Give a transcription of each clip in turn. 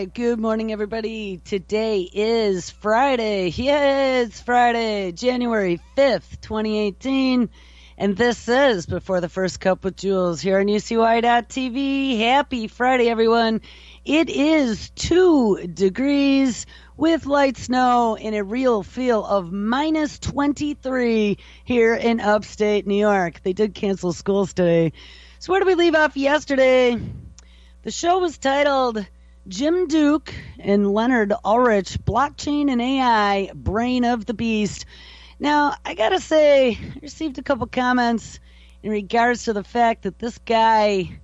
right. Good morning, everybody. Today is Friday. Yeah, it's Friday, January 5th, 2018. And this is Before the First Cup with Jules here on UCY.TV. Happy Friday, everyone. It is 2 degrees with light snow and a real feel of minus 23 here in upstate New York. They did cancel schools today. So where did we leave off yesterday? The show was titled Jim Duke and Leonard Ulrich, Blockchain and AI, Brain of the Beast. Now, I gotta say, I received a couple comments in regards to the fact that this guy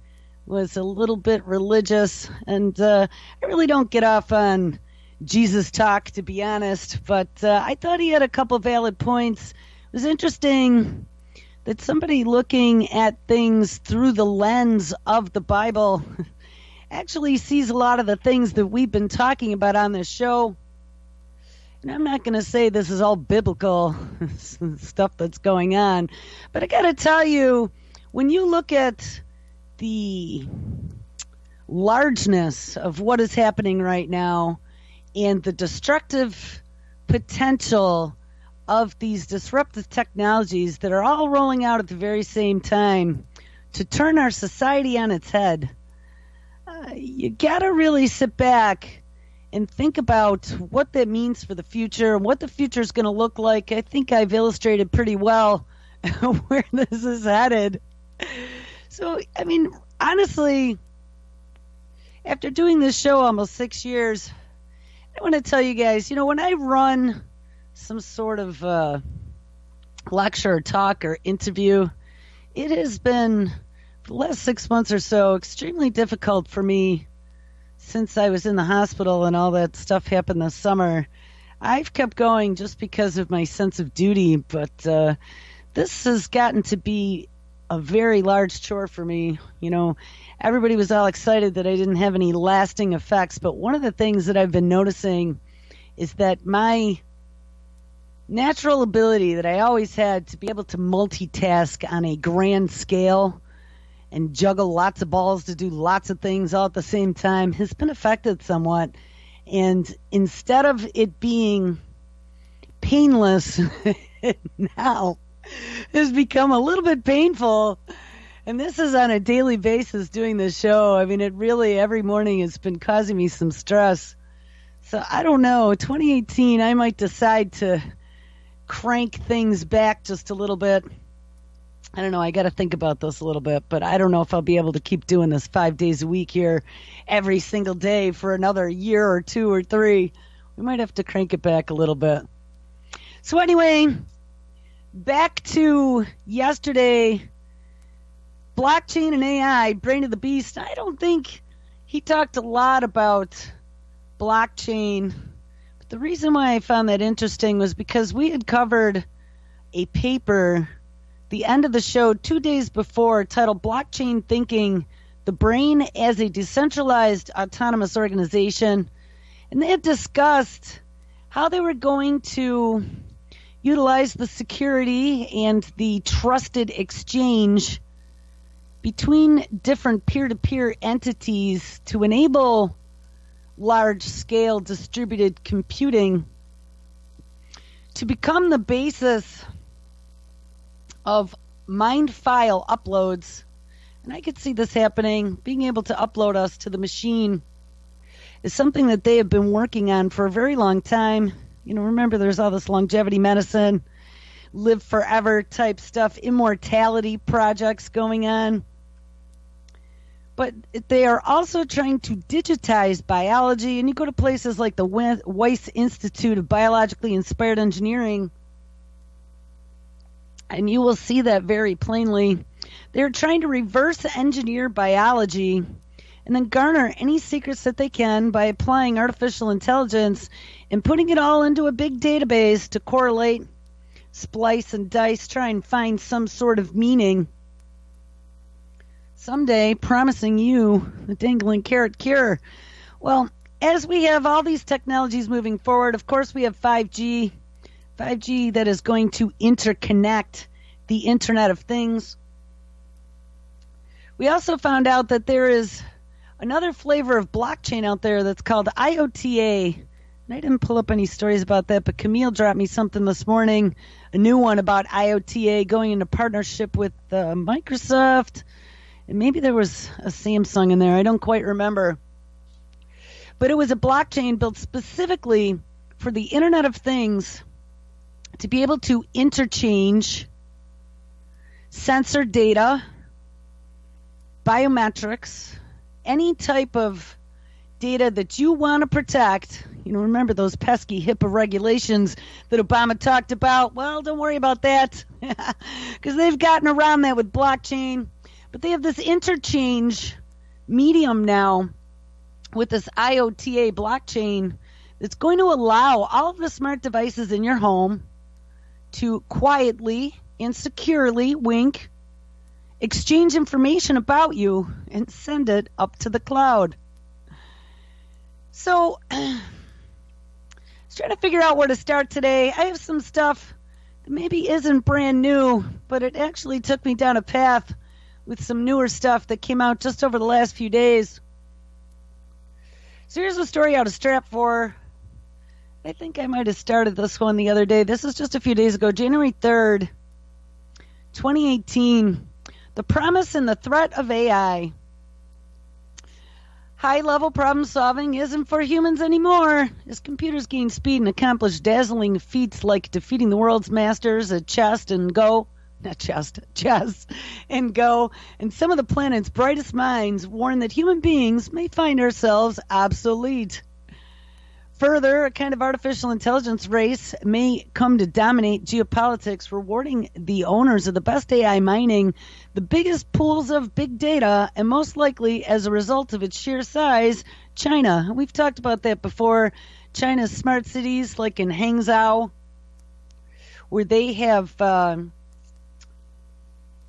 was a little bit religious, and I really don't get off on Jesus talk, to be honest, but I thought he had a couple valid points. It was interesting that somebody looking at things through the lens of the Bible actually sees a lot of the things that we've been talking about on this show. And I'm not going to say this is all biblical stuff that's going on, but I got to tell you, when you look at the largeness of what is happening right now and the destructive potential of these disruptive technologies that are all rolling out at the very same time to turn our society on its head, you gotta really sit back and think about what that means for the future and what the future is going to look like. I think I've illustrated pretty well where this is headed. So, I mean, honestly, after doing this show almost 6 years, I want to tell you guys, you know, when I run some sort of lecture or talk or interview, it has been, for the last 6 months or so, extremely difficult for me since I was in the hospital and all that stuff happened this summer. I've kept going just because of my sense of duty, but this has gotten to be a very large chore for me. You know, everybody was all excited that I didn't have any lasting effects, but one of the things that I've been noticing is that my natural ability that I always had to be able to multitask on a grand scale and juggle lots of balls to do lots of things all at the same time has been affected somewhat. And instead of it being painless, now has become a little bit painful. And this is on a daily basis doing this show. I mean, it really, every morning has been causing me some stress. So I don't know, 2018, I might decide to crank things back just a little bit. I don't know, I got to think about this a little bit, but I don't know if I'll be able to keep doing this 5 days a week here every single day for another year or 2 or 3. We might have to crank it back a little bit. So anyway, back to yesterday, blockchain and AI, Brain of the Beast. I don't think he talked a lot about blockchain, but the reason why I found that interesting was because we had covered a paper the end of the show 2 days before titled Blockchain Thinking, the Brain as a Decentralized Autonomous Organization. And they had discussed how they were going to utilize the security and the trusted exchange between different peer-to-peer entities to enable large-scale distributed computing to become the basis of mind file uploads. And I could see this happening. Being able to upload us to the machine is something that they have been working on for a very long time. You know, remember there's all this longevity medicine, live forever type stuff, immortality projects going on. But they are also trying to digitize biology. And you go to places like the Weiss Institute of Biologically Inspired Engineering, and you will see that very plainly. They're trying to reverse engineer biology and then garner any secrets that they can by applying artificial intelligence and putting it all into a big database to correlate, splice, and dice, try and find some sort of meaning. Someday, promising you the dangling carrot cure. Well, as we have all these technologies moving forward, of course we have 5G. 5G that is going to interconnect the Internet of Things. We also found out that there is another flavor of blockchain out there that's called IOTA. And I didn't pull up any stories about that, but Camille dropped me something this morning, a new one about IOTA going into partnership with Microsoft. And maybe there was a Samsung in there. I don't quite remember. But it was a blockchain built specifically for the Internet of Things to be able to interchange sensor data, biometrics, any type of data that you want to protect. You know, remember those pesky HIPAA regulations that Obama talked about? Well, don't worry about that because they've gotten around that with blockchain. But they have this interchange medium now with this IOTA blockchain that's going to allow all of the smart devices in your home to quietly and securely, wink, exchange information about you and send it up to the cloud. So, I was trying to figure out where to start today. I have some stuff that maybe isn't brand new, but it actually took me down a path with some newer stuff that came out just over the last few days. So here's a story out of Stratfor. I think I might have started this one the other day. This is just a few days ago, January 3rd, 2018. The promise and the threat of AI. High-level problem solving isn't for humans anymore, as computers gain speed and accomplish dazzling feats like defeating the world's masters at chess and Go, and some of the planet's brightest minds warn that human beings may find ourselves obsolete. Further, a kind of artificial intelligence race may come to dominate geopolitics, rewarding the owners of the best AI mining, the biggest pools of big data, and most likely, as a result of its sheer size, China. We've talked about that before. China's smart cities, like in Hangzhou, where they have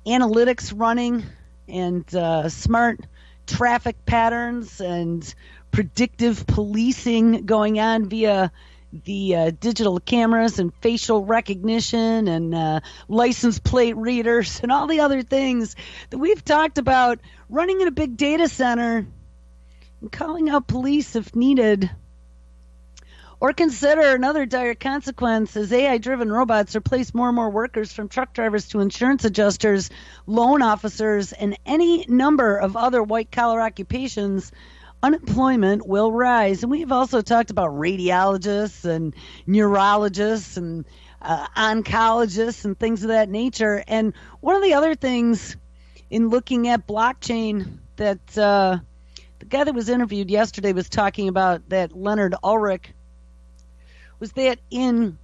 analytics running and smart traffic patterns and predictive policing going on via the digital cameras and facial recognition and license plate readers and all the other things that we've talked about running in a big data center and calling out police if needed. Or consider another dire consequence as AI-driven robots replace more and more workers, from truck drivers to insurance adjusters, loan officers, and any number of other white-collar occupations. Unemployment will rise. And we've also talked about radiologists and neurologists and oncologists and things of that nature. And one of the other things in looking at blockchain that the guy that was interviewed yesterday was talking about, that Leonard Ulrich, was that in,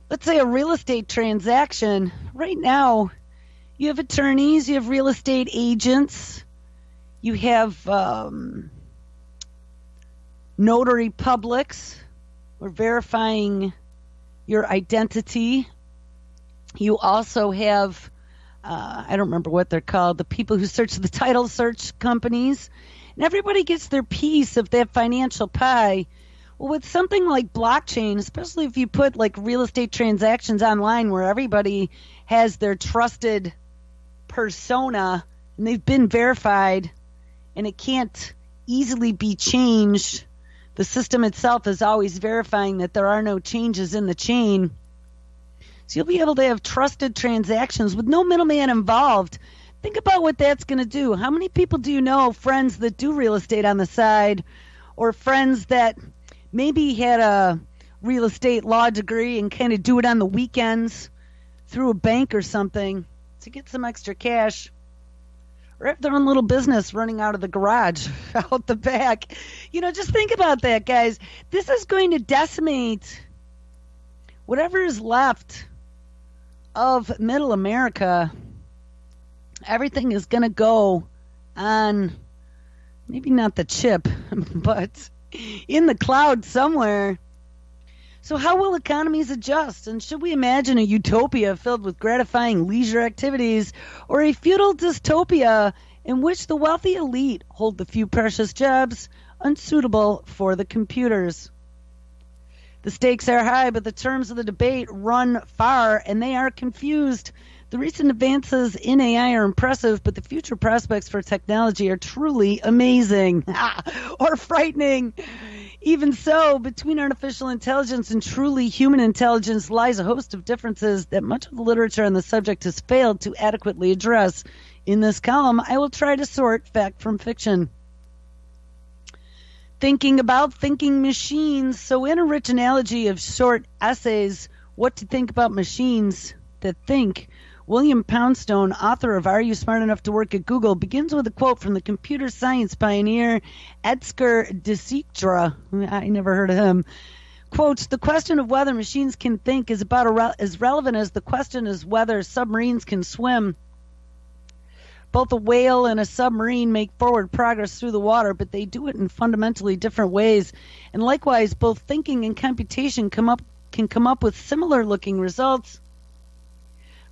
let's say, a real estate transaction, right now you have attorneys, you have real estate agents, you have notary publics who are verifying your identity. You also have, I don't remember what they're called, the people who search the title search companies. And everybody gets their piece of that financial pie. Well, with something like blockchain, especially if you put like real estate transactions online where everybody has their trusted persona and they've been verified and it can't easily be changed, the system itself is always verifying that there are no changes in the chain. So you'll be able to have trusted transactions with no middleman involved. Think about what that's going to do. How many people do you know, friends that do real estate on the side, or friends that maybe had a real estate law degree and kind of do it on the weekends through a bank or something to get some extra cash, or have their own little business running out of the garage, out the back? You know, just think about that, guys. This is going to decimate whatever is left of middle America. Everything is going to go on, maybe not the chip, but in the cloud somewhere. So how will economies adjust? And should we imagine a utopia filled with gratifying leisure activities, or a feudal dystopia in which the wealthy elite hold the few precious jobs unsuitable for the computers? The stakes are high, but the terms of the debate run far, and they are confused. The recent advances in AI are impressive, but the future prospects for technology are truly amazing or frightening. Even so, between artificial intelligence and truly human intelligence lies a host of differences that much of the literature on the subject has failed to adequately address. In this column, I will try to sort fact from fiction. Thinking about thinking machines. So in a rich analogy of short essays, What to Think About Machines That Think, William Poundstone, author of Are You Smart Enough to Work at Google, begins with a quote from the computer science pioneer Edsger Decictra. I never heard of him. Quote, the question of whether machines can think is about as relevant as the question is whether submarines can swim. Both a whale and a submarine make forward progress through the water, but they do it in fundamentally different ways. And likewise, both thinking and computation can come up with similar-looking results,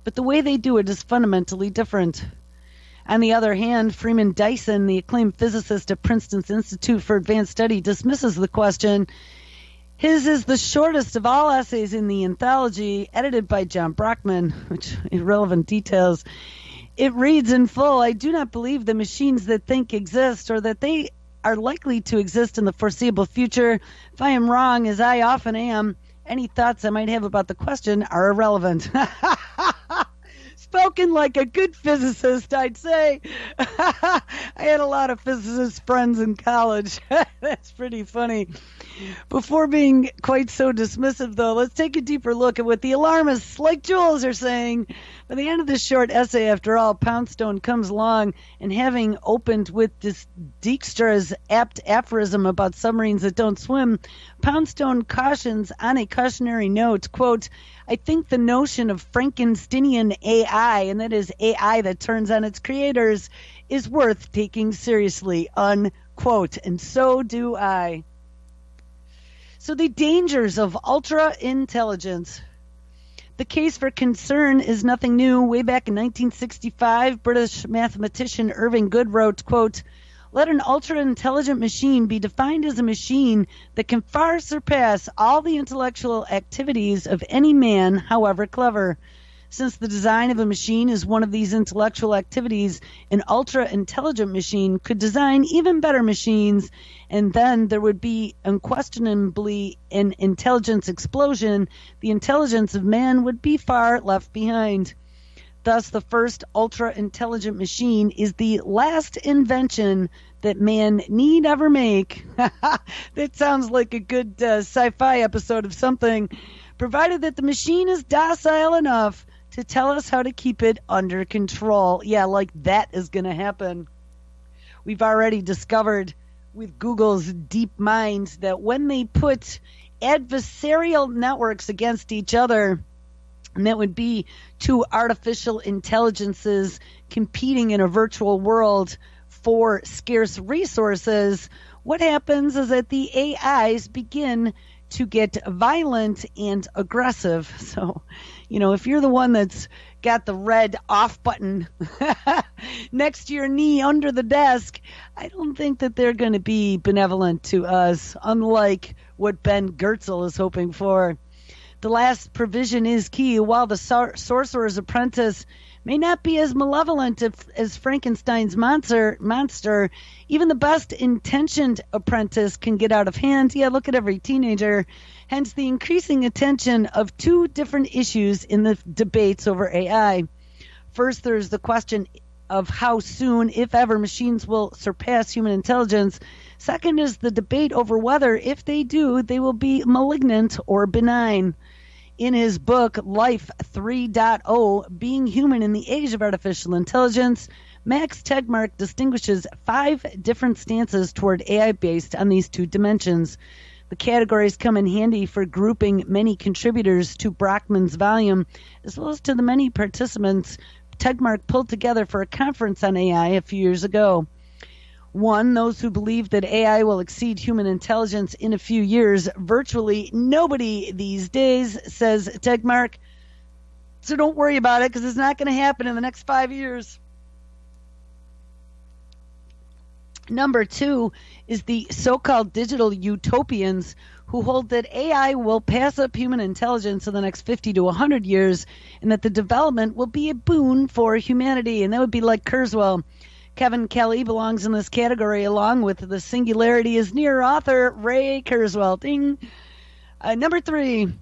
but the way they do it is fundamentally different. On the other hand, Freeman Dyson, the acclaimed physicist at Princeton's Institute for Advanced Study, dismisses the question. His is the shortest of all essays in the anthology, edited by John Brockman, which irrelevant details. It reads in full, I do not believe the machines that think exist or that they are likely to exist in the foreseeable future. If I am wrong, as I often am, any thoughts I might have about the question are irrelevant. Spoken like a good physicist, I'd say. I had a lot of physicist friends in college. That's pretty funny. Before being quite so dismissive, though, let's take a deeper look at what the alarmists like Jules are saying. By the end of this short essay, after all, Poundstone comes along, and having opened with this Dijkstra's apt aphorism about submarines that don't swim, Poundstone cautions on a cautionary note, quote, I think the notion of Frankensteinian AI, and that is AI that turns on its creators, is worth taking seriously, unquote. And so do I. So the dangers of ultra-intelligence. The case for concern is nothing new. Way back in 1965, British mathematician Irving Good wrote, quote, let an ultra-intelligent machine be defined as a machine that can far surpass all the intellectual activities of any man, however clever. Since the design of a machine is one of these intellectual activities, an ultra-intelligent machine could design even better machines, and then there would be unquestionably an intelligence explosion. The intelligence of man would be far left behind. Thus, the first ultra-intelligent machine is the last invention that man need ever make. That sounds like a good sci-fi episode of something, provided that the machine is docile enough to tell us how to keep it under control. Yeah, like that is going to happen. We've already discovered with Google's deep mind that when they put adversarial networks against each other, and that would be two artificial intelligences competing in a virtual world for scarce resources, what happens is that the AIs begin to get violent and aggressive. So, if you're the one that's got the red off button next to your knee under the desk, I don't think that they're going to be benevolent to us, unlike what Ben Goertzel is hoping for. The last provision is key. While the sorcerer's apprentice may not be as malevolent as Frankenstein's monster, even the best intentioned apprentice can get out of hand. Yeah, look at every teenager. Hence the increasing attention of two different issues in the debates over AI. First, there's the question of how soon, if ever, machines will surpass human intelligence. Second is the debate over whether, if they do, they will be malignant or benign. In his book, Life 3.0, Being Human in the Age of Artificial Intelligence, Max Tegmark distinguishes 5 different stances toward AI based on these two dimensions. The categories come in handy for grouping many contributors to Brockman's volume, as well as to the many participants Tegmark pulled together for a conference on AI a few years ago. 1, those who believe that AI will exceed human intelligence in a few years. Virtually nobody these days, says Tegmark. So don't worry about it, because it's not going to happen in the next 5 years. Number two is the so-called digital utopians who hold that AI will pass up human intelligence in the next 50 to 100 years and that the development will be a boon for humanity. And that would be like Kurzweil. Kevin Kelly belongs in this category along with the Singularity is Near author Ray Kurzweil. Ding. Number three,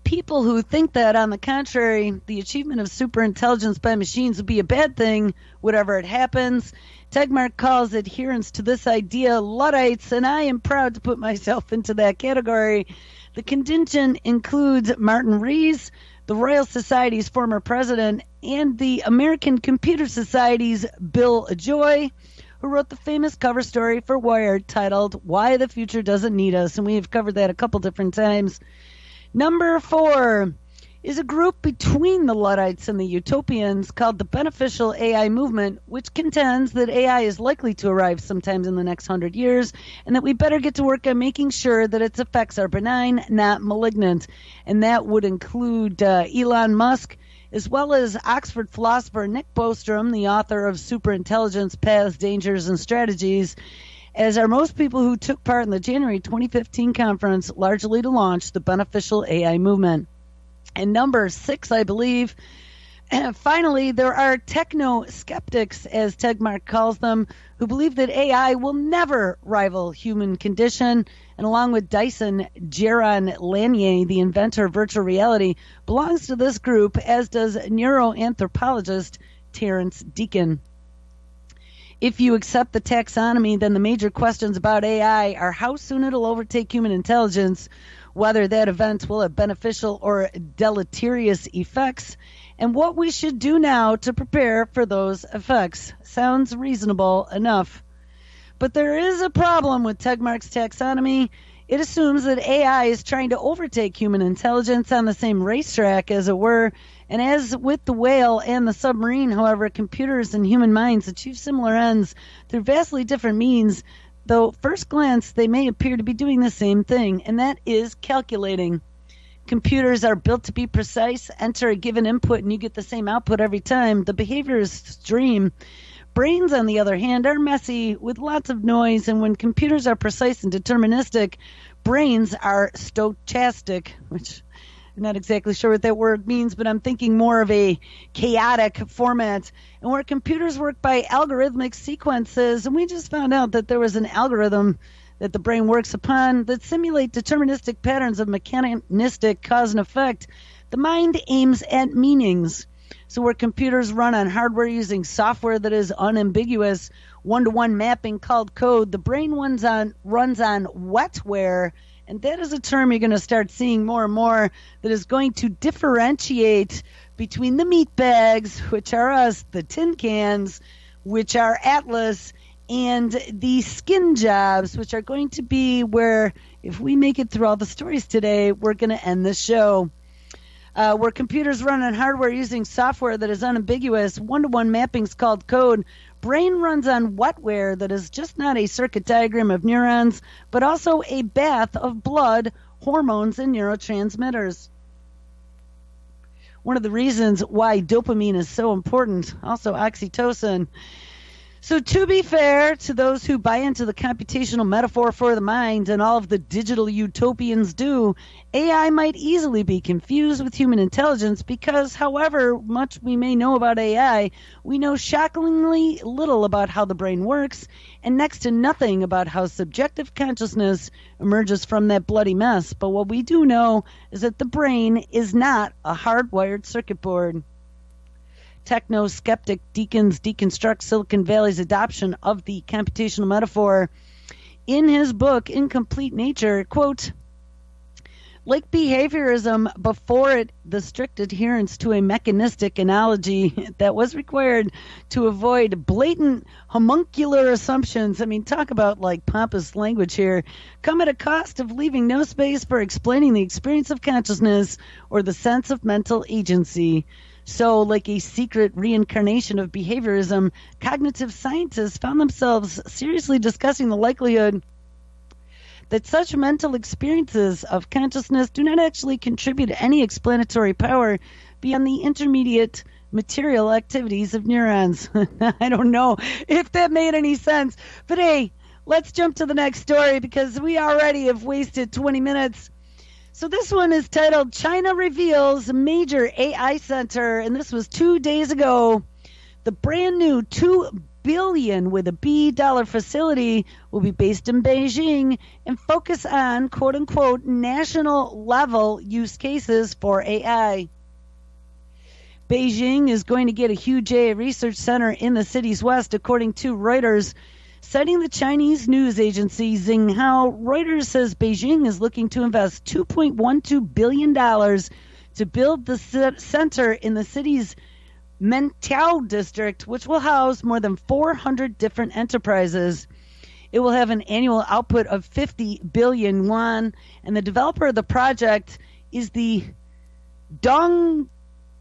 people who think that, on the contrary, the achievement of superintelligence by machines will be a bad thing, whatever it happens. Tegmark calls adherents to this idea Luddites, and I am proud to put myself into that category. The contingent includes Martin Rees, the Royal Society's former president, and the American Computer Society's Bill Joy, who wrote the famous cover story for Wired titled Why the Future Doesn't Need Us, and we have covered that a couple different times. Number four is a group between the Luddites and the Utopians called the Beneficial AI Movement, which contends that AI is likely to arrive sometime in the next 100 years and that we better get to work on making sure that its effects are benign, not malignant. And that would include Elon Musk, as well as Oxford philosopher Nick Bostrom, the author of Superintelligence, Paths, Dangers, and Strategies, as are most people who took part in the January 2015 conference, largely to launch the Beneficial AI Movement. And number six, I believe, and finally, there are techno-skeptics, as Tegmark calls them, who believe that AI will never rival human condition. And along with Dyson, Jaron Lanier, the inventor of virtual reality, belongs to this group, as does neuroanthropologist Terence Deacon. If you accept the taxonomy, then the major questions about AI are how soon it'll overtake human intelligence, whether that event will have beneficial or deleterious effects, and what we should do now to prepare for those effects. Sounds reasonable enough. But there is a problem with Tegmark's taxonomy. It assumes that AI is trying to overtake human intelligence on the same racetrack, as it were, and as with the whale and the submarine, however, computers and human minds achieve similar ends through vastly different means, though at first glance they may appear to be doing the same thing, and that is calculating. Computers are built to be precise. Enter a given input and you get the same output every time. The behavior is extreme. Brains, on the other hand, are messy with lots of noise, and when computers are precise and deterministic, brains are stochastic, which I'm not exactly sure what that word means, but I'm thinking more of a chaotic format. And where computers work by algorithmic sequences, and we just found out that there was an algorithm that the brain works upon that simulate deterministic patterns of mechanistic cause and effect, the mind aims at meanings. So where computers run on hardware using software that is unambiguous, one-to-one mapping called code, the brain runs on wetware. And that is a term you're going to start seeing more and more that is going to differentiate between the meat bags, which are us, the tin cans, which are Atlas, and the skin jobs, which are going to be where, if we make it through all the stories today, we're going to end this show. Where computers run on hardware using software that is unambiguous, one-to-one mappings called code, brain runs on wetware that is just not a circuit diagram of neurons, but also a bath of blood, hormones, and neurotransmitters. One of the reasons why dopamine is so important, also oxytocin. So to be fair to those who buy into the computational metaphor for the mind, and all of the digital utopians do, AI might easily be confused with human intelligence because, however much we may know about AI, we know shockingly little about how the brain works and next to nothing about how subjective consciousness emerges from that bloody mess. But what we do know is that the brain is not a hardwired circuit board. Techno-skeptic Deacons deconstruct Silicon Valley's adoption of the computational metaphor. In his book, Incomplete Nature, quote, like behaviorism before it, the strict adherence to a mechanistic analogy that was required to avoid blatant homuncular assumptions, I mean, talk about like pompous language here, come at a cost of leaving no space for explaining the experience of consciousness or the sense of mental agency. So, like a secret reincarnation of behaviorism, cognitive scientists found themselves seriously discussing the likelihood that such mental experiences of consciousness do not actually contribute any explanatory power beyond the intermediate material activities of neurons. I don't know if that made any sense. But hey, let's jump to the next story because we already have wasted 20 minutes. So this one is titled China Reveals Major AI Center, and this was 2 days ago. The brand new $2 billion with a B dollar facility will be based in Beijing and focus on quote unquote national level use cases for AI. Beijing is going to get a huge AI research center in the city's west, according to Reuters. Citing the Chinese news agency Xinhua, Reuters says Beijing is looking to invest $2.12 billion to build the center in the city's Mengtiao district, which will house more than 400 different enterprises. It will have an annual output of 50 billion yuan, and the developer of the project is the Dong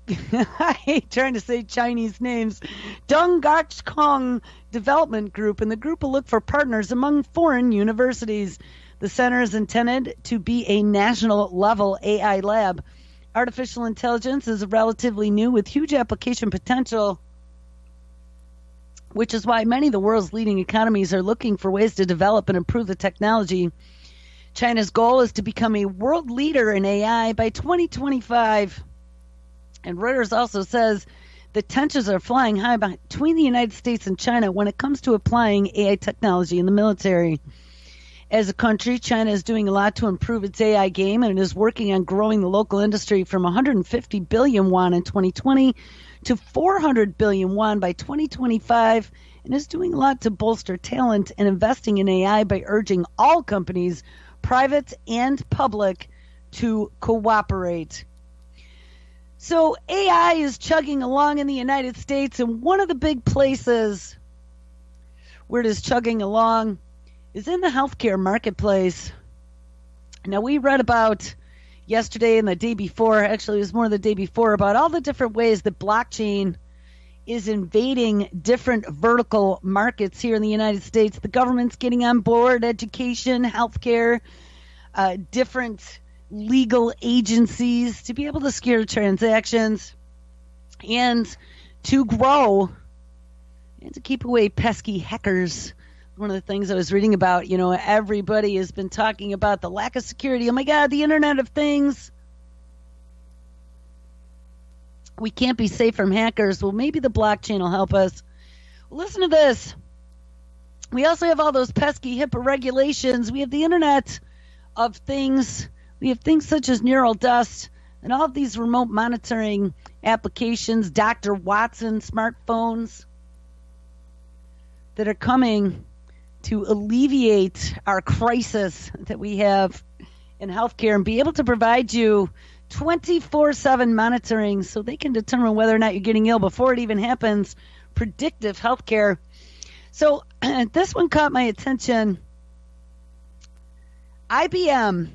I hate trying to say Chinese names. Donggachkong Development Group, and the group will look for partners among foreign universities. The center is intended to be a national-level AI lab. Artificial intelligence is relatively new with huge application potential, which is why many of the world's leading economies are looking for ways to develop and improve the technology. China's goal is to become a world leader in AI by 2025. And Reuters also says the tensions are flying high between the United States and China when it comes to applying AI technology in the military. As a country, China is doing a lot to improve its AI game and is working on growing the local industry from 150 billion yuan in 2020 to 400 billion yuan by 2025, and is doing a lot to bolster talent and investing in AI by urging all companies, private and public, to cooperate. So AI is chugging along in the United States, and one of the big places where it is chugging along is in the healthcare marketplace. Now, we read about yesterday and the day before, actually it was more the day before, about all the different ways that blockchain is invading different vertical markets here in the United States. The government's getting on board, education, healthcare, different legal agencies to be able to secure transactions and to grow and to keep away pesky hackers. One of the things I was reading about, everybody has been talking about the lack of security. Oh my God, the Internet of Things. We can't be safe from hackers. Well, maybe the blockchain will help us. Listen to this. We also have all those pesky HIPAA regulations. We have the Internet of Things. We have things such as neural dust and all of these remote monitoring applications, Dr. Watson smartphones that are coming to alleviate our crisis that we have in healthcare and be able to provide you 24/7 monitoring so they can determine whether or not you're getting ill before it even happens. Predictive healthcare. So this one caught my attention. IBM,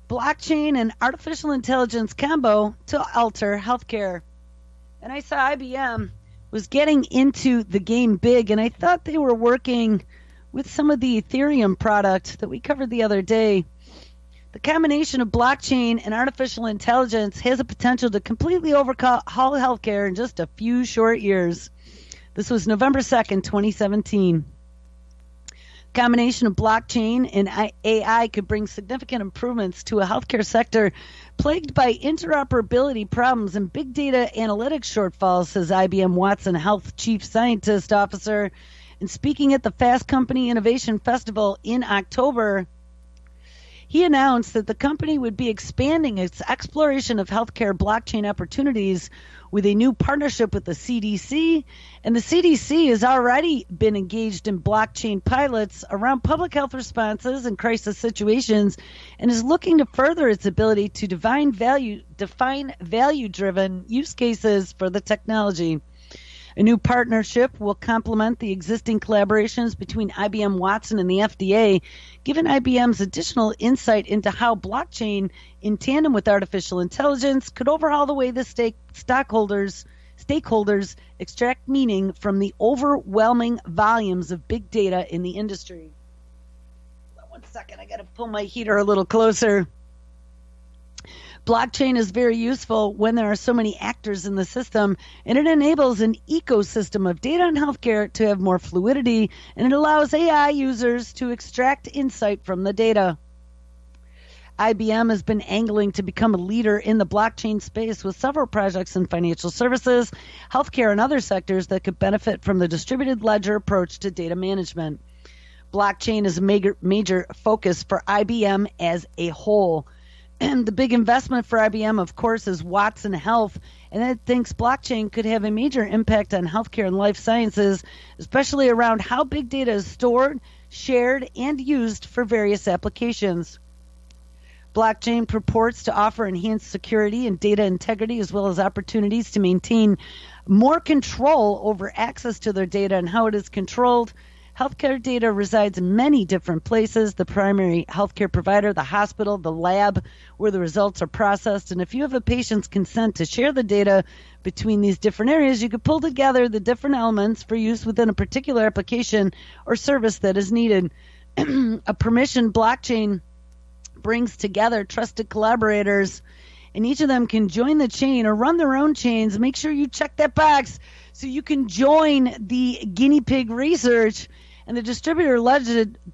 blockchain and artificial intelligence combo to alter healthcare. And I saw IBM was getting into the game big, and I thought they were working with some of the Ethereum product that we covered the other day. The combination of blockchain and artificial intelligence has a potential to completely overhaul healthcare in just a few short years. This was November 2nd, 2017. Combination of blockchain and AI could bring significant improvements to a healthcare sector plagued by interoperability problems and big data analytics shortfalls, says IBM Watson Health Chief Scientist Officer. And speaking at the Fast Company Innovation Festival in October, he announced that the company would be expanding its exploration of healthcare blockchain opportunities with a new partnership with the CDC, and the CDC has already been engaged in blockchain pilots around public health responses and crisis situations, and is looking to further its ability to define value-driven use cases for the technology. A new partnership will complement the existing collaborations between IBM Watson and the FDA, given IBM's additional insight into how blockchain, in tandem with artificial intelligence, could overhaul the way the stakeholders extract meaning from the overwhelming volumes of big data in the industry. One second, I got to pull my heater a little closer. Blockchain is very useful when there are so many actors in the system, and it enables an ecosystem of data and healthcare to have more fluidity, and it allows AI users to extract insight from the data. IBM has been angling to become a leader in the blockchain space with several projects in financial services, healthcare, and other sectors that could benefit from the distributed ledger approach to data management. Blockchain is a major focus for IBM as a whole. And the big investment for IBM, of course, is Watson Health, and it thinks blockchain could have a major impact on healthcare and life sciences, especially around how big data is stored, shared, and used for various applications. Blockchain purports to offer enhanced security and data integrity, as well as opportunities to maintain more control over access to their data and how it is controlled. Healthcare data resides in many different places: the primary healthcare provider, the hospital, the lab where the results are processed. And if you have a patient's consent to share the data between these different areas, you could pull together the different elements for use within a particular application or service that is needed. A permission blockchain brings together trusted collaborators, and each of them can join the chain or run their own chains. Make sure you check that box so you can join the guinea pig research. And the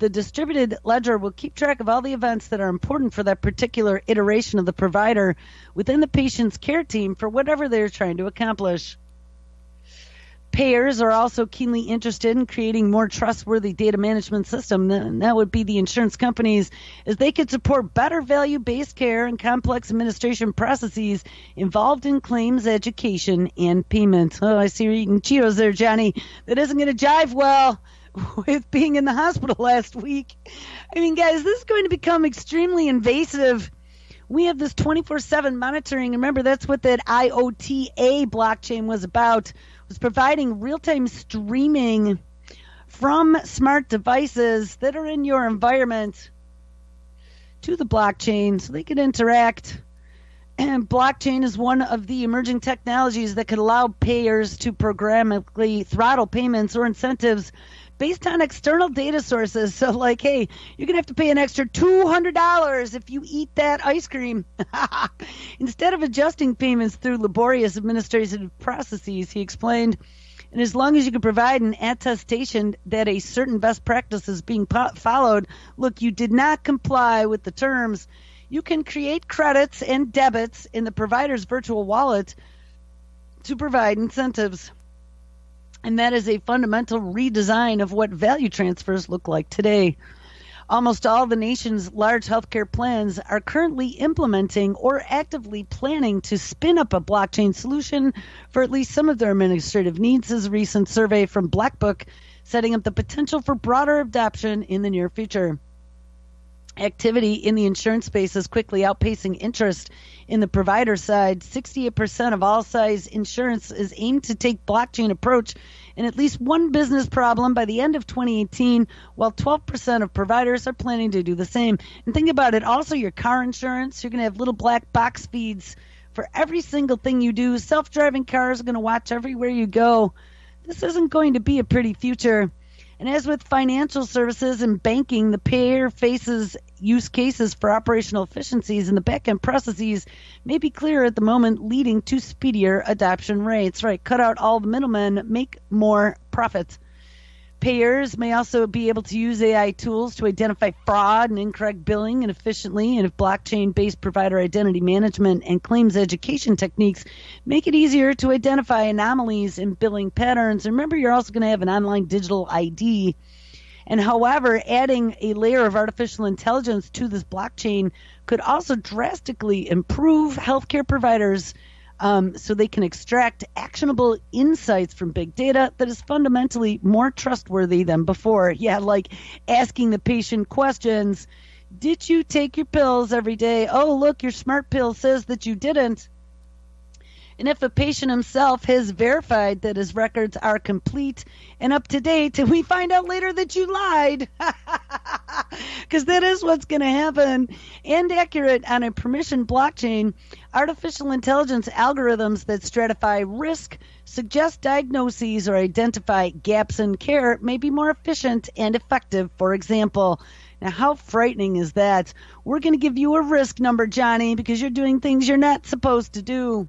distributed ledger will keep track of all the events that are important for that particular iteration of the provider within the patient's care team for whatever they're trying to accomplish. Payers are also keenly interested in creating more trustworthy data management system, and that would be the insurance companies, as they could support better value-based care and complex administration processes involved in claims, education, and payment. Oh, I see you're eating Cheetos there, Johnny. That isn't going to jive well with being in the hospital last week. I mean, guys, this is going to become extremely invasive. We have this 24/7 monitoring. Remember, that's what that IOTA blockchain was about. Was providing real-time streaming from smart devices that are in your environment to the blockchain so they can interact. And blockchain is one of the emerging technologies that could allow payers to programmatically throttle payments or incentives based on external data sources. So like, hey, you're going to have to pay an extra $200 if you eat that ice cream. Instead of adjusting payments through laborious administrative processes, he explained. And as long as you can provide an attestation that a certain best practice is being followed, look, you did not comply with the terms, you can create credits and debits in the provider's virtual wallet to provide incentives. And that is a fundamental redesign of what value transfers look like today. Almost all the nation's large healthcare plans are currently implementing or actively planning to spin up a blockchain solution for at least some of their administrative needs, as a recent survey from Black Book setting up the potential for broader adoption in the near future. Activity in the insurance space is quickly outpacing interest in the provider side. 68% of all size insurance is aimed to take blockchain approach in at least one business problem by the end of 2018, while 12% of providers are planning to do the same. And think about it, also your car insurance, you're going to have little black box feeds for every single thing you do. Self-driving cars are going to watch everywhere you go. This isn't going to be a pretty future. And as with financial services and banking, the payer faces use cases for operational efficiencies, and the back-end processes may be clearer at the moment, leading to speedier adoption rates. Right, cut out all the middlemen, make more profit. Payers may also be able to use AI tools to identify fraud and incorrect billing and efficiently, and if blockchain-based provider identity management and claims education techniques make it easier to identify anomalies in billing patterns. And remember, you're also going to have an online digital ID. And however, adding a layer of artificial intelligence to this blockchain could also drastically improve healthcare providers so they can extract actionable insights from big data that is fundamentally more trustworthy than before. Yeah, like asking the patient questions. Did you take your pills every day? Oh, look, your smart pill says that you didn't. And if a patient himself has verified that his records are complete and up to date, and we find out later that you lied, because that is what's going to happen, and accurate on a permission blockchain, artificial intelligence algorithms that stratify risk, suggest diagnoses, or identify gaps in care may be more efficient and effective. For example, Now, how frightening is that? We're going to give you a risk number, Johnny, because you're doing things you're not supposed to do.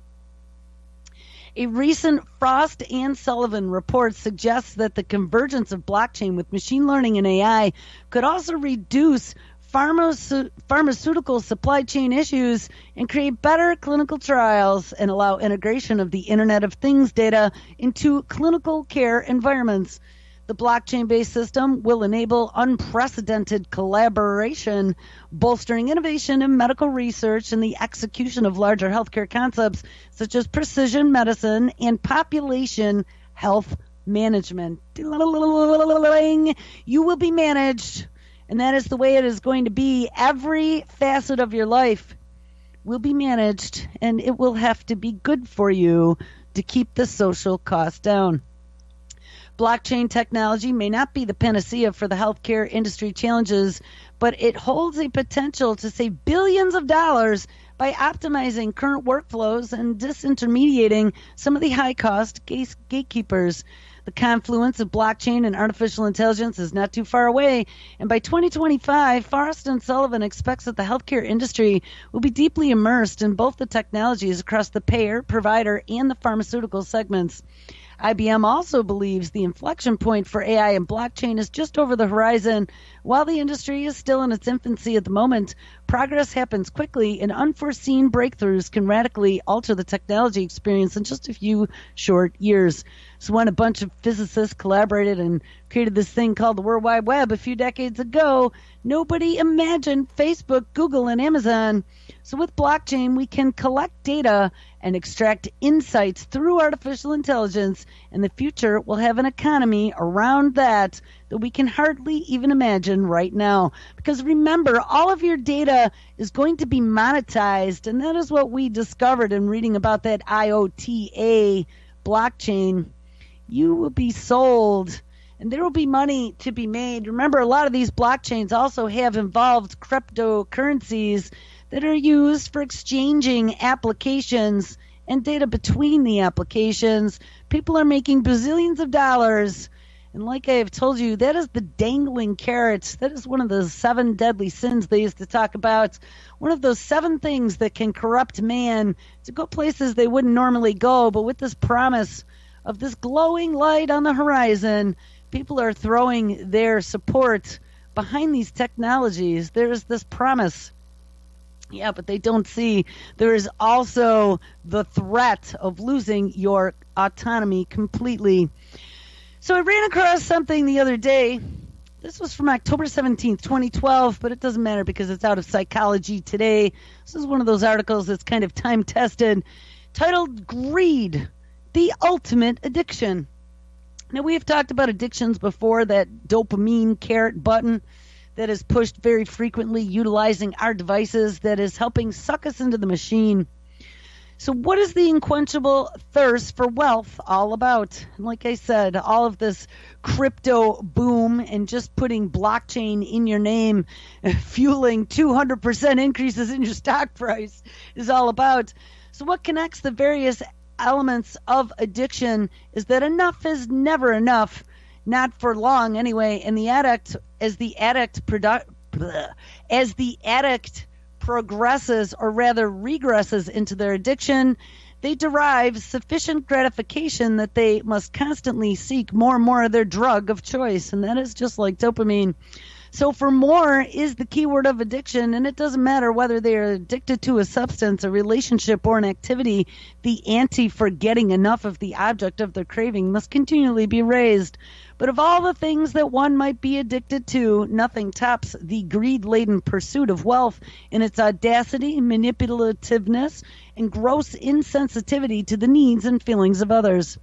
A recent Frost and Sullivan report suggests that the convergence of blockchain with machine learning and AI could also reduce pharmaceutical supply chain issues and create better clinical trials and allow integration of the Internet of Things data into clinical care environments. The blockchain-based system will enable unprecedented collaboration, bolstering innovation in medical research and the execution of larger healthcare concepts such as precision medicine and population health management. You will be managed, and that is the way it is going to be. Every facet of your life will be managed, and it will have to be good for you to keep the social cost down. Blockchain technology may not be the panacea for the healthcare industry challenges, but it holds a potential to save billions of dollars by optimizing current workflows and disintermediating some of the high-cost gatekeepers. The confluence of blockchain and artificial intelligence is not too far away, and by 2025, Frost and Sullivan expects that the healthcare industry will be deeply immersed in both the technologies across the payer, provider, and the pharmaceutical segments. IBM also believes the inflection point for AI and blockchain is just over the horizon. While the industry is still in its infancy at the moment, progress happens quickly, and unforeseen breakthroughs can radically alter the technology experience in just a few short years. So when a bunch of physicists collaborated and created this thing called the World Wide Web a few decades ago, nobody imagined Facebook, Google, and Amazon. So with blockchain, we can collect data and extract insights through artificial intelligence, and the future will have an economy around that we can hardly even imagine right now. Because remember, all of your data is going to be monetized, and that is what we discovered in reading about that IOTA blockchain. You will be sold, and there will be money to be made. Remember, a lot of these blockchains also have involved cryptocurrencies that are used for exchanging applications and data between the applications. People are making bazillions of dollars. And like I have told you, that is the dangling carrot. That is one of the 7 deadly sins they used to talk about. One of those 7 things that can corrupt man to go places they wouldn't normally go. But with this promise of this glowing light on the horizon, people are throwing their support behind these technologies. There is this promise. Yeah, but they don't see there is also the threat of losing your autonomy completely. So I ran across something the other day. This was from October 17th, 2012, but it doesn't matter because it's out of Psychology Today. This is one of those articles that's kind of time-tested, titled Greed, the Ultimate Addiction. Now, we have talked about addictions before, that dopamine carrot button that is pushed very frequently utilizing our devices that is helping suck us into the machine. So what is the unquenchable thirst for wealth all about? And like I said, all of this crypto boom and just putting blockchain in your name, fueling 200% increases in your stock price is all about. So what connects the various elements of addiction is that enough is never enough. Not for long, anyway. And as the addict progresses, or rather regresses into their addiction, they derive sufficient gratification that they must constantly seek more and more of their drug of choice, and that is just like dopamine. So for more is the keyword of addiction, and it doesn't matter whether they are addicted to a substance, a relationship, or an activity. The ante for getting enough of the object of their craving must continually be raised. But of all the things that one might be addicted to, nothing tops the greed-laden pursuit of wealth in its audacity, manipulativeness, and gross insensitivity to the needs and feelings of others.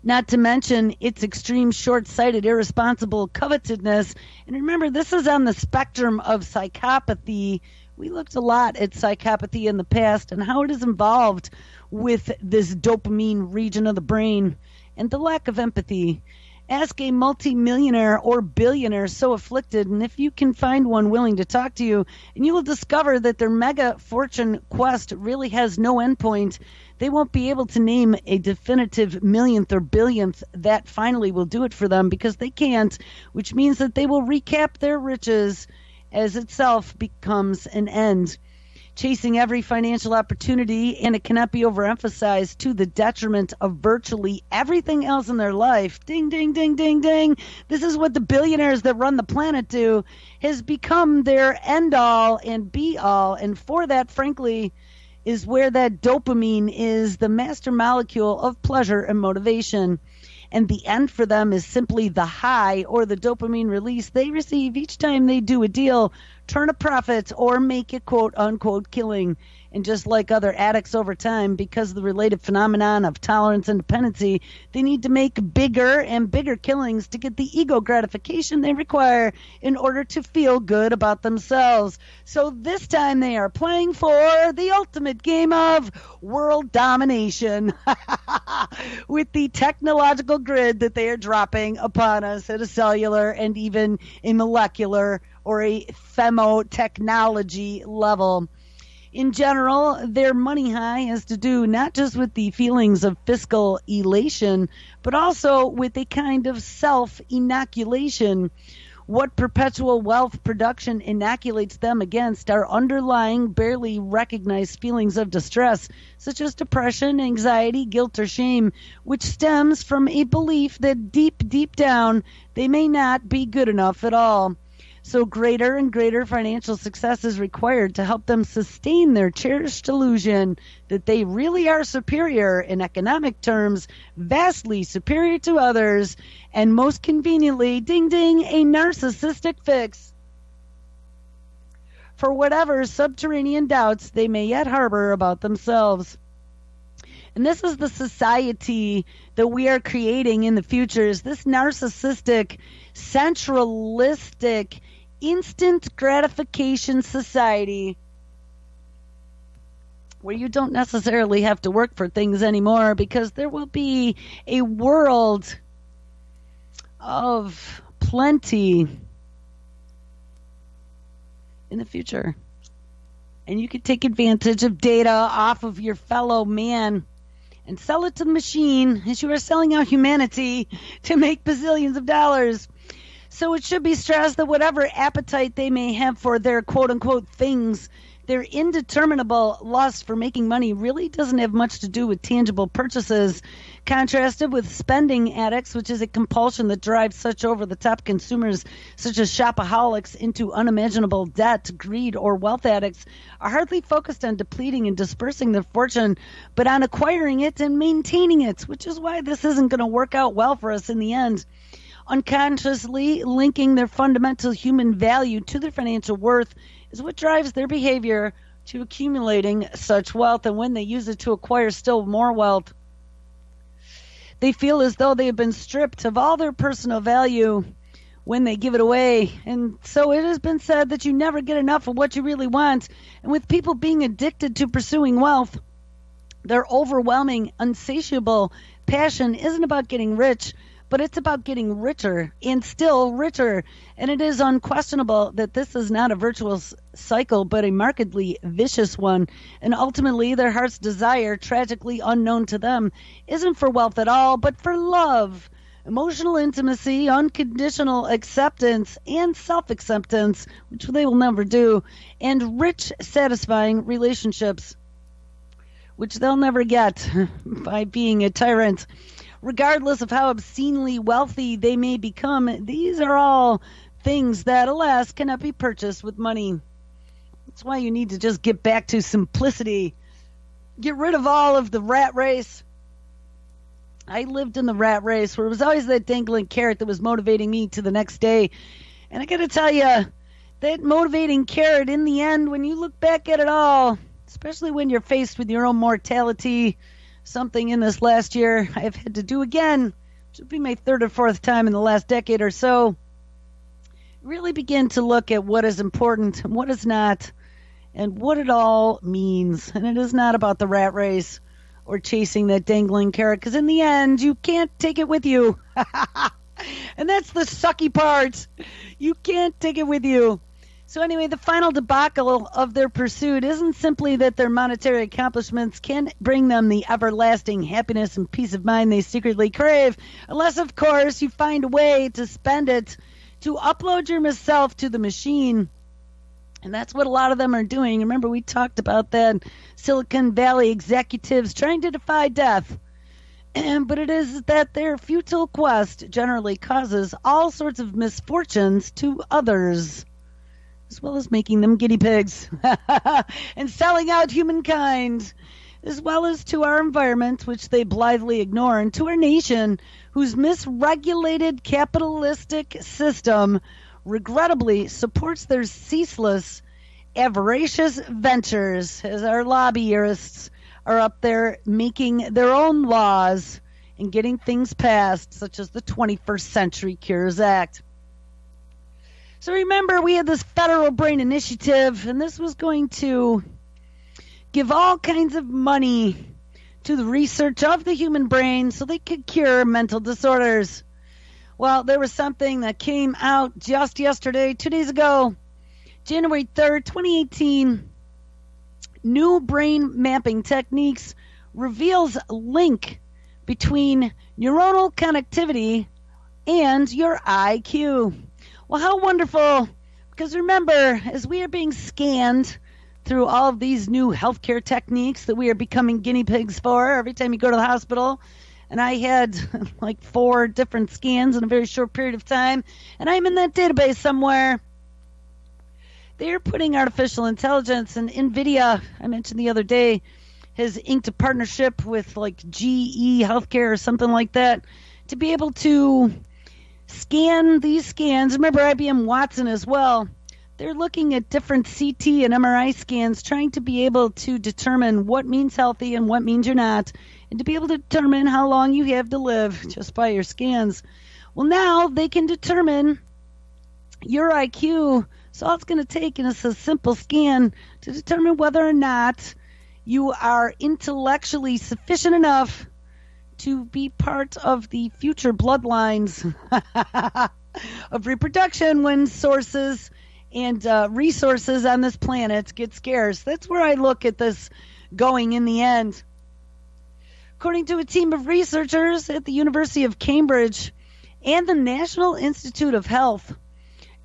Not to mention its extreme short-sighted, irresponsible covetousness. And remember, this is on the spectrum of psychopathy. We looked a lot at psychopathy in the past and how it is involved with this dopamine region of the brain and the lack of empathy. Ask a multimillionaire or billionaire so afflicted, and if you can find one willing to talk to you, and you will discover that their mega fortune quest really has no endpoint. They won't be able to name a definitive millionth or billionth that finally will do it for them because they can't, which means that they will recap their riches as itself becomes an end. Chasing every financial opportunity, and it cannot be overemphasized, to the detriment of virtually everything else in their life. Ding, ding, ding, ding, ding. This is what the billionaires that run the planet do, has become their end all and be all. And for that, frankly, is where that dopamine is the master molecule of pleasure and motivation. And the end for them is simply the high or the dopamine release they receive each time they do a deal, turn a profit, or make a quote-unquote killing. And just like other addicts over time, because of the related phenomenon of tolerance and dependency, they need to make bigger and bigger killings to get the ego gratification they require in order to feel good about themselves. So this time they are playing for the ultimate game of world domination with the technological grid that they are dropping upon us at a cellular and even a molecular or a femotechnology level. In general, their money high has to do not just with the feelings of fiscal elation, but also with a kind of self-inoculation. What perpetual wealth production inoculates them against are underlying, barely recognized feelings of distress, such as depression, anxiety, guilt, or shame, which stems from a belief that deep, deep down, they may not be good enough at all. So greater and greater financial success is required to help them sustain their cherished illusion that they really are superior in economic terms, vastly superior to others, and most conveniently, ding ding, a narcissistic fix for whatever subterranean doubts they may yet harbor about themselves. And this is the society that we are creating in the future, is this narcissistic, centralistic, instant gratification society where you don't necessarily have to work for things anymore, because there will be a world of plenty in the future. And you can take advantage of data off of your fellow man and sell it to the machine as you are selling out humanity to make bazillions of dollars. So it should be stressed that whatever appetite they may have for their quote-unquote things, their indeterminable lust for making money really doesn't have much to do with tangible purchases, contrasted with spending addicts, which is a compulsion that drives such over-the-top consumers such as shopaholics into unimaginable debt, greed, or wealth addicts are hardly focused on depleting and dispersing their fortune, but on acquiring it and maintaining it, which is why this isn't going to work out well for us in the end. Unconsciously linking their fundamental human value to their financial worth is what drives their behavior to accumulating such wealth, and when they use it to acquire still more wealth, they feel as though they have been stripped of all their personal value when they give it away. And so it has been said that you never get enough of what you really want, and with people being addicted to pursuing wealth, their overwhelming, insatiable passion isn't about getting rich, but it's about getting richer and still richer. And it is unquestionable that this is not a virtuous cycle, but a markedly vicious one. And ultimately, their heart's desire, tragically unknown to them, isn't for wealth at all, but for love, emotional intimacy, unconditional acceptance, and self-acceptance, which they will never do, and rich, satisfying relationships, which they'll never get by being a tyrant. Regardless of how obscenely wealthy they may become, these are all things that, alas, cannot be purchased with money. That's why you need to just get back to simplicity. Get rid of all of the rat race. I lived in the rat race where it was always that dangling carrot that was motivating me to the next day. And I got to tell you, that motivating carrot, in the end, when you look back at it all, especially when you're faced with your own mortality, something in this last year I've had to do again, which will be my third or fourth time in the last decade or so, really begin to look at what is important and what is not, and what it all means. And it is not about the rat race or chasing that dangling carrot, because in the end, you can't take it with you. And that's the sucky part. You can't take it with you. So anyway, the final debacle of their pursuit isn't simply that their monetary accomplishments can bring them the everlasting happiness and peace of mind they secretly crave, unless, of course, you find a way to spend it to upload yourself to the machine. And that's what a lot of them are doing. Remember, we talked about that Silicon Valley executives trying to defy death. But it is that their futile quest generally causes all sorts of misfortunes to others, as well as making them guinea pigs and selling out humankind, as well as to our environment, which they blithely ignore, and to our nation, whose misregulated capitalistic system regrettably supports their ceaseless, avaricious ventures, as our lobbyists are up there making their own laws and getting things passed, such as the 21st Century Cures Act. So remember, we had this federal brain initiative, and this was going to give all kinds of money to the research of the human brain so they could cure mental disorders. Well, there was something that came out just yesterday, 2 days ago, January 3rd, 2018. New brain mapping techniques reveals a link between neuronal connectivity and your IQ. Well, how wonderful, because remember, as we are being scanned through all of these new healthcare techniques that we are becoming guinea pigs for every time you go to the hospital, and I had like 4 different scans in a very short period of time, and I'm in that database somewhere. They're putting artificial intelligence, and Nvidia, I mentioned the other day, has inked a partnership with like GE Healthcare or something like that to be able to scan these scans. Remember IBM Watson as well. They're looking at different CT and MRI scans, trying to be able to determine what means healthy and what means you're not, and to be able to determine how long you have to live just by your scans. Well, now they can determine your IQ. So all it's going to take is a simple scan to determine whether or not you are intellectually sufficient enough to be part of the future bloodlines of reproduction when sources and resources on this planet get scarce. That's where I look at this going in the end. According to a team of researchers at the University of Cambridge and the National Institute of Health,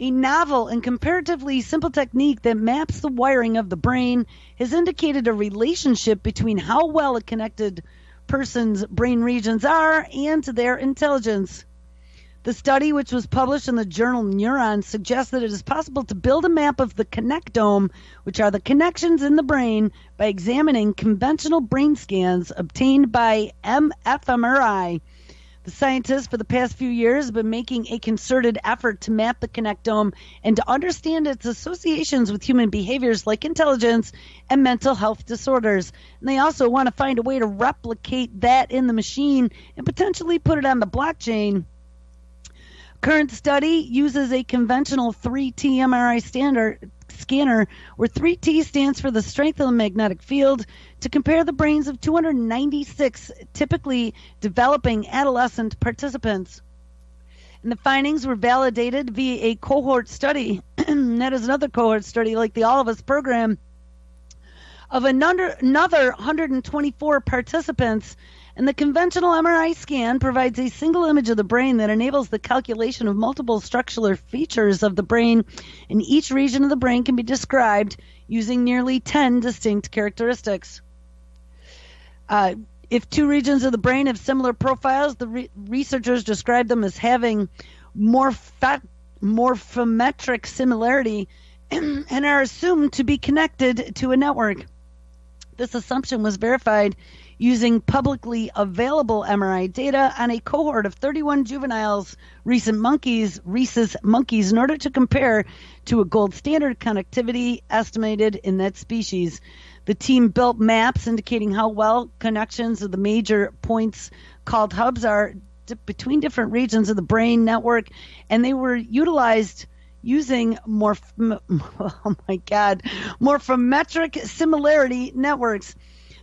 a novel and comparatively simple technique that maps the wiring of the brain has indicated a relationship between how well a connected person's brain regions are and their intelligence. The study, which was published in the journal Neurons, suggests that it is possible to build a map of the connectome, which are the connections in the brain, by examining conventional brain scans obtained by fMRI. The scientists for the past few years have been making a concerted effort to map the connectome and to understand its associations with human behaviors like intelligence and mental health disorders. And they also want to find a way to replicate that in the machine and potentially put it on the blockchain. Current study uses a conventional 3T MRI scanner, where 3T stands for the strength of the magnetic field, to compare the brains of 296 typically developing adolescent participants. And the findings were validated via a cohort study, and that is another cohort study like the All of Us program, of another 124 participants. And the conventional MRI scan provides a single image of the brain that enables the calculation of multiple structural features of the brain, and each region of the brain can be described using nearly 10 distinct characteristics. If 2 regions of the brain have similar profiles, the researchers describe them as having morphometric similarity and are assumed to be connected to a network. This assumption was verified using publicly available MRI data on a cohort of 31 juveniles, rhesus monkeys, in order to compare to a gold standard connectivity estimated in that species. The team built maps indicating how well connections of the major points called hubs are between different regions of the brain network, and they were utilized using morphometric similarity networks.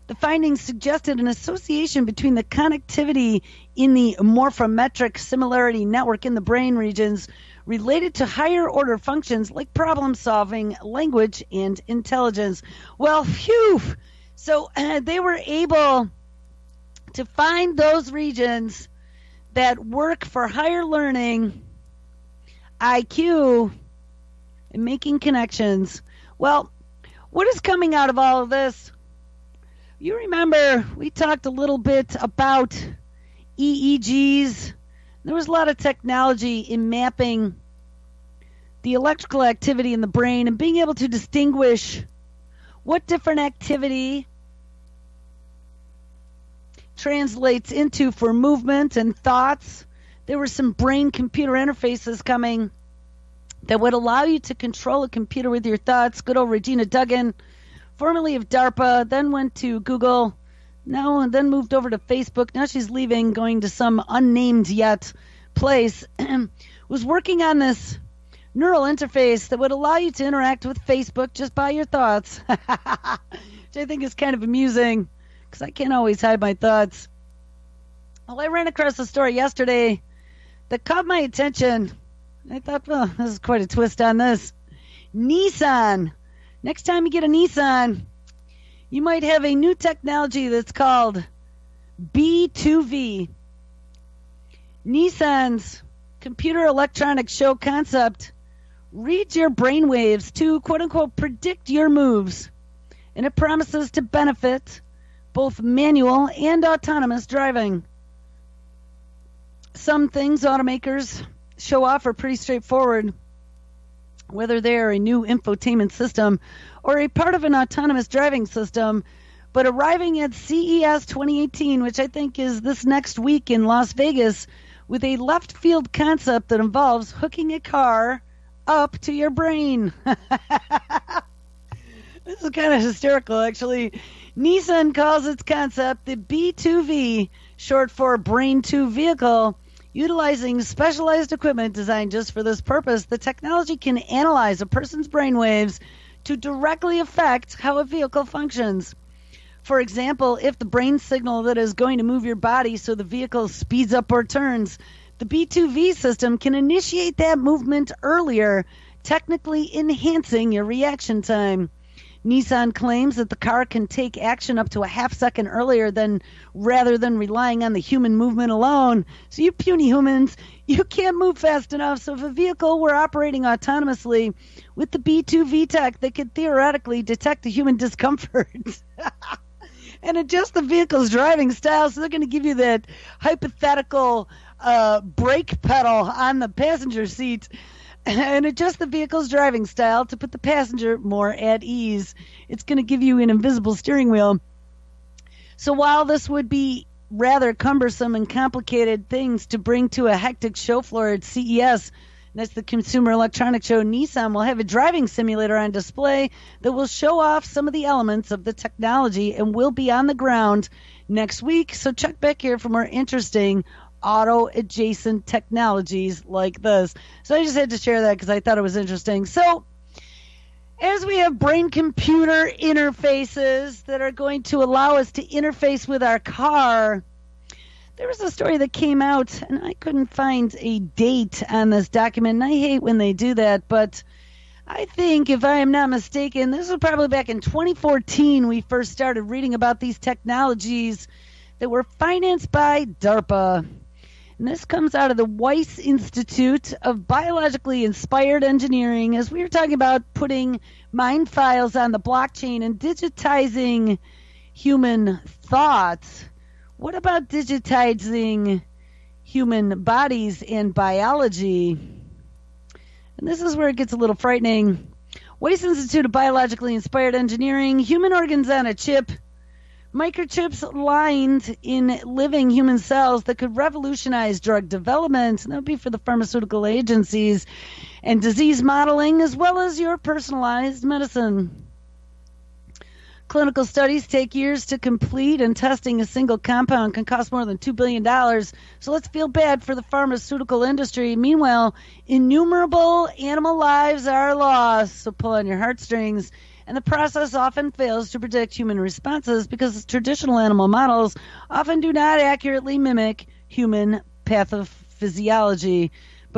The findings suggested an association between the connectivity in the morphometric similarity network in the brain regions related to higher order functions like problem solving, language, and intelligence. Well, phew! So they were able to find those regions that work for higher learning, IQ, and making connections. Well, what is coming out of all of this? You remember we talked a little bit about EEGs. There was a lot of technology in mapping the electrical activity in the brain and being able to distinguish what different activity translates into for movement and thoughts. There were some brain-computer interfaces coming that would allow you to control a computer with your thoughts. Good old Regina Duggan, formerly of DARPA, then went to Google, and then moved over to Facebook. Now she's leaving, going to some unnamed yet place. Was working on this neural interface that would allow you to interact with Facebook just by your thoughts, which I think is kind of amusing because I can't always hide my thoughts. Well, I ran across a story yesterday that caught my attention. I thought, well, this is quite a twist on this. Nissan. Next time you get a Nissan, you might have a new technology that's called B2V. Nissan's computer electronics show concept reads your brainwaves to, quote-unquote, predict your moves, and it promises to benefit both manual and autonomous driving. Some things automakers show off are pretty straightforward, whether they're a new infotainment system or a part of an autonomous driving system. But arriving at CES 2018, which I think is this next week in Las Vegas, with a left field concept that involves hooking a car up to your brain. This is kind of hysterical, actually. Nissan calls its concept the B2V, short for Brain 2 Vehicle. Utilizing specialized equipment designed just for this purpose, the technology can analyze a person's brainwaves to directly affect how a vehicle functions. For example, if the brain signal that is going to move your body so the vehicle speeds up or turns, the B2V system can initiate that movement earlier, technically enhancing your reaction time. Nissan claims that the car can take action up to a half second earlier rather than relying on the human movement alone. So you puny humans, you can't move fast enough. So if a vehicle were operating autonomously with the B2V tech, they could theoretically detect the human discomfort and adjust the vehicle's driving style. So they're going to give you that hypothetical brake pedal on the passenger seat and adjust the vehicle's driving style to put the passenger more at ease. It's going to give you an invisible steering wheel. So while this would be rather cumbersome and complicated things to bring to a hectic show floor at CES, that's the Consumer Electronics Show, Nissan will have a driving simulator on display that will show off some of the elements of the technology and will be on the ground next week. So check back here for more interesting auto-adjacent technologies like this. So I just had to share that because I thought it was interesting. So as we have brain-computer interfaces that are going to allow us to interface with our car, there was a story that came out, and I couldn't find a date on this document, and I hate when they do that, but I think, if I am not mistaken, this was probably back in 2014 we first started reading about these technologies that were financed by DARPA. And this comes out of the Weiss Institute of Biologically Inspired Engineering, as we were talking about putting mind files on the blockchain and digitizing human thoughts. What about digitizing human bodies and biology? And this is where it gets a little frightening. Weiss Institute of Biologically Inspired Engineering, human organs on a chip, microchips lined in living human cells that could revolutionize drug development. And that would be for the pharmaceutical agencies and disease modeling, as well as your personalized medicine. Clinical studies take years to complete, and testing a single compound can cost more than $2 billion. So let's feel bad for the pharmaceutical industry. Meanwhile, innumerable animal lives are lost. So pull on your heartstrings. And the process often fails to predict human responses because traditional animal models often do not accurately mimic human pathophysiology.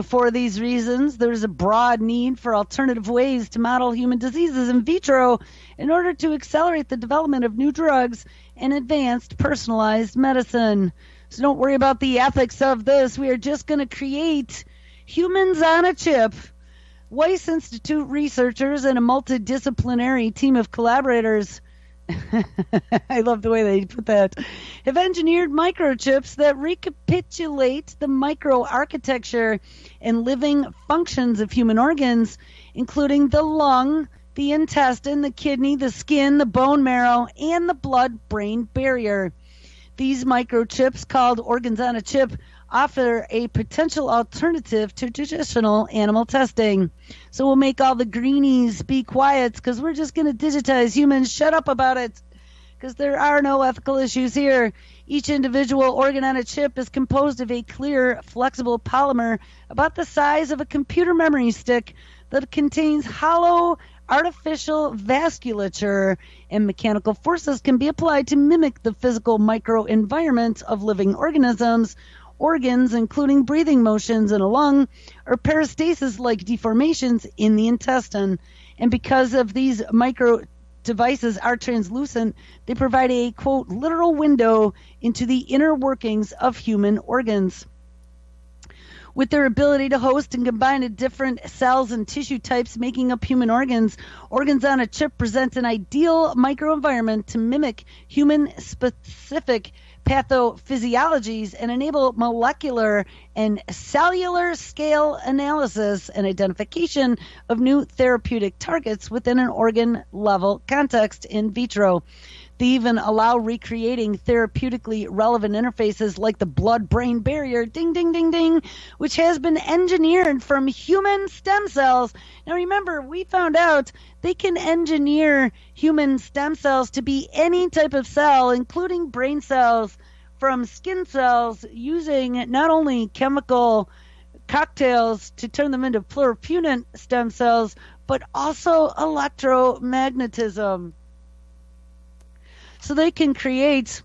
For these reasons, there is a broad need for alternative ways to model human diseases in vitro in order to accelerate the development of new drugs and advanced personalized medicine. So don't worry about the ethics of this. We are just going to create humans on a chip. Weiss Institute researchers and a multidisciplinary team of collaborators I love the way they put that, have engineered microchips that recapitulate the microarchitecture and living functions of human organs, including the lung, the intestine, the kidney, the skin, the bone marrow, and the blood-brain barrier. These microchips, called organs on a chip, offer a potential alternative to traditional animal testing. So we'll make all the greenies be quiet because we're just going to digitize humans. Shut up about it, because there are no ethical issues here. Each individual organ on a chip is composed of a clear, flexible polymer about the size of a computer memory stick that contains hollow artificial vasculature, and mechanical forces can be applied to mimic the physical microenvironment of living organisms. Organs, including breathing motions in a lung, or peristalsis-like deformations in the intestine. And because of these micro devices are translucent, they provide a, quote, literal window into the inner workings of human organs. With their ability to host and combine the different cells and tissue types making up human organs, organs on a chip present an ideal microenvironment to mimic human-specific pathophysiologies and enable molecular and cellular scale analysis and identification of new therapeutic targets within an organ level context in vitro. They even allow recreating therapeutically relevant interfaces like the blood-brain barrier, ding, ding, ding, ding, which has been engineered from human stem cells. Now remember, we found out they can engineer human stem cells to be any type of cell, including brain cells, from skin cells, using not only chemical cocktails to turn them into pluripotent stem cells, but also electromagnetism. So they can create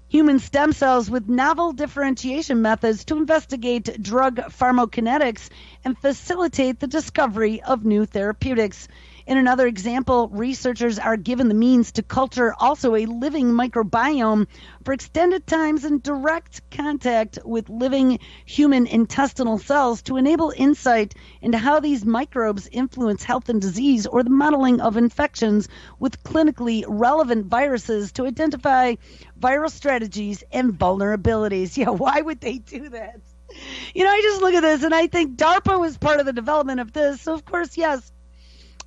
human stem cells with novel differentiation methods to investigate drug pharmacokinetics and facilitate the discovery of new therapeutics. In another example, researchers are given the means to culture also a living microbiome for extended times in direct contact with living human intestinal cells to enable insight into how these microbes influence health and disease, or the modeling of infections with clinically relevant viruses to identify viral strategies and vulnerabilities. Yeah, why would they do that? You know, I just look at this and I think DARPA was part of the development of this. So, of course, yes,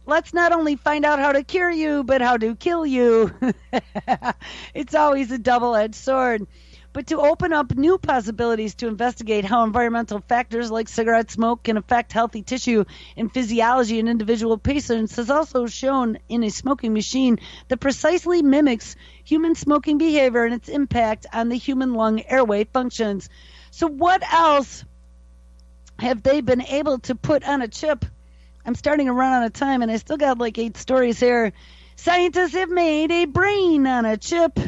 let's not only find out how to cure you, but how to kill you. It's always a double-edged sword. But to open up new possibilities to investigate how environmental factors like cigarette smoke can affect healthy tissue and physiology in individual patients has also shown in a smoking machine that precisely mimics human smoking behavior and its impact on the human lung airway functions. So what else have they been able to put on a chip? I'm starting to run out of time, and I still got like 8 stories here. Scientists have made a brain on a chip,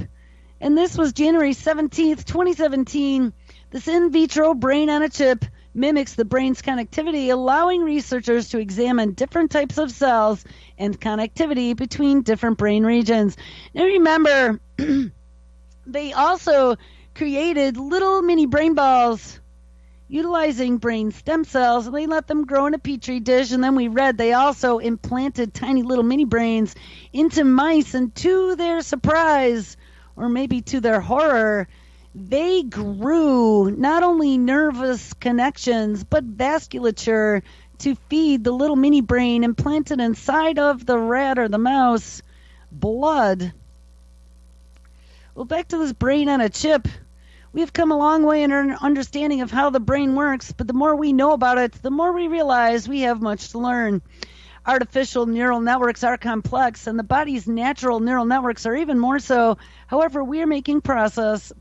and this was January 17th, 2017. This in vitro brain on a chip mimics the brain's connectivity, allowing researchers to examine different types of cells and connectivity between different brain regions. Now remember, they also created little mini brain balls utilizing brain stem cells, and they let them grow in a petri dish. And then we read they also implanted tiny little mini brains into mice, and to their surprise, or maybe to their horror, they grew not only nervous connections but vasculature to feed the little mini brain implanted inside of the rat or the mouse blood. Well, back to this brain on a chip. We have come a long way in our understanding of how the brain works, but the more we know about it, the more we realize we have much to learn. Artificial neural networks are complex, and the body's natural neural networks are even more so. However, we are making progress,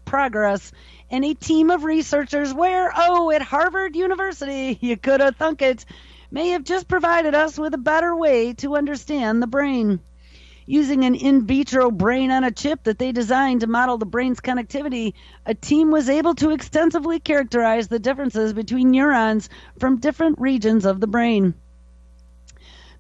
and a team of researchers at Harvard University, you could have thunk it, may have just provided us with a better way to understand the brain. Using an in vitro brain on a chip that they designed to model the brain's connectivity, a team was able to extensively characterize the differences between neurons from different regions of the brain.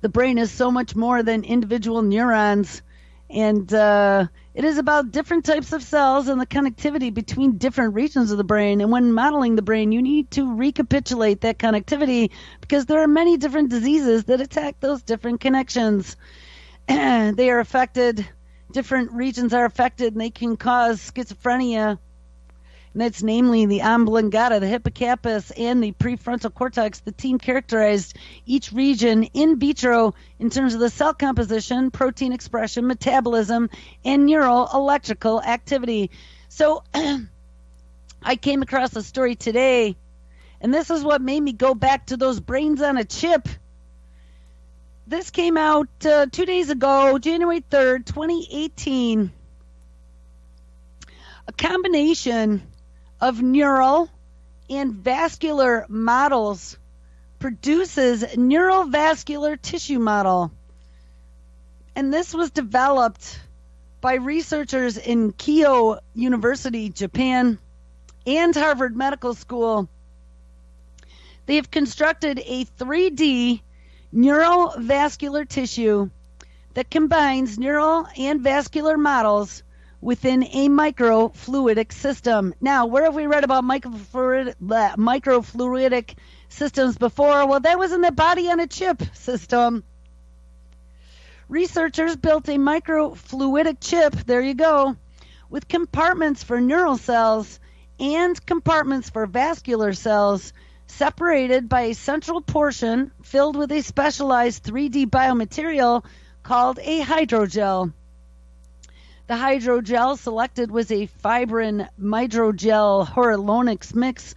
The brain is so much more than individual neurons, and it is about different types of cells and the connectivity between different regions of the brain. And when modeling the brain, you need to recapitulate that connectivity because there are many different diseases that attack those different connections. They are affected, different regions are affected, and they can cause schizophrenia. And that's namely the oblongata, the hippocampus, and the prefrontal cortex. The team characterized each region in vitro in terms of the cell composition, protein expression, metabolism, and neural electrical activity. So I came across a story today, and this is what made me go back to those brains on a chip. This came out 2 days ago, January 3rd, 2018. A combination of neural and vascular models produces neurovascular tissue model. And this was developed by researchers in Keio University, Japan, and Harvard Medical School. They have constructed a 3D neurovascular tissue that combines neural and vascular models within a microfluidic system. Now, where have we read about microfluidic systems before? Well, that was in the body on a chip system. Researchers built a microfluidic chip, there you go, with compartments for neural cells and compartments for vascular cells, separated by a central portion filled with a specialized 3D biomaterial called a hydrogel. The hydrogel selected was a fibrin hydrogel hyaluronics mix,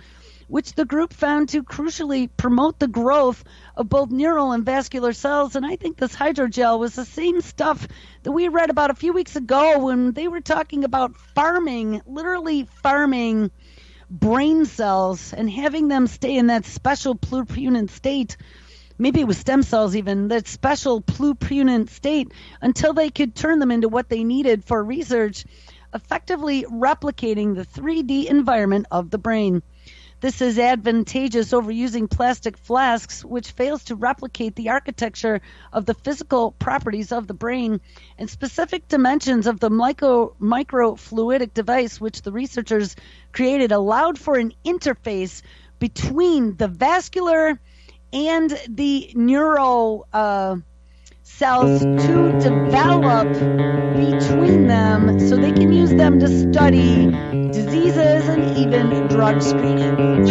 which the group found to crucially promote the growth of both neural and vascular cells. And I think this hydrogel was the same stuff that we read about a few weeks ago when they were talking about farming, literally farming brain cells and having them stay in that special pluripotent state. Maybe it was stem cells even, that special pluripotent state until they could turn them into what they needed for research, effectively replicating the 3D environment of the brain. This is advantageous over using plastic flasks, which fails to replicate the architecture of the physical properties of the brain and specific dimensions of the microfluidic device, which the researchers created, allowed for an interface between the vascular and the neural cells to develop between them so they can use them to study diseases and even drug screening.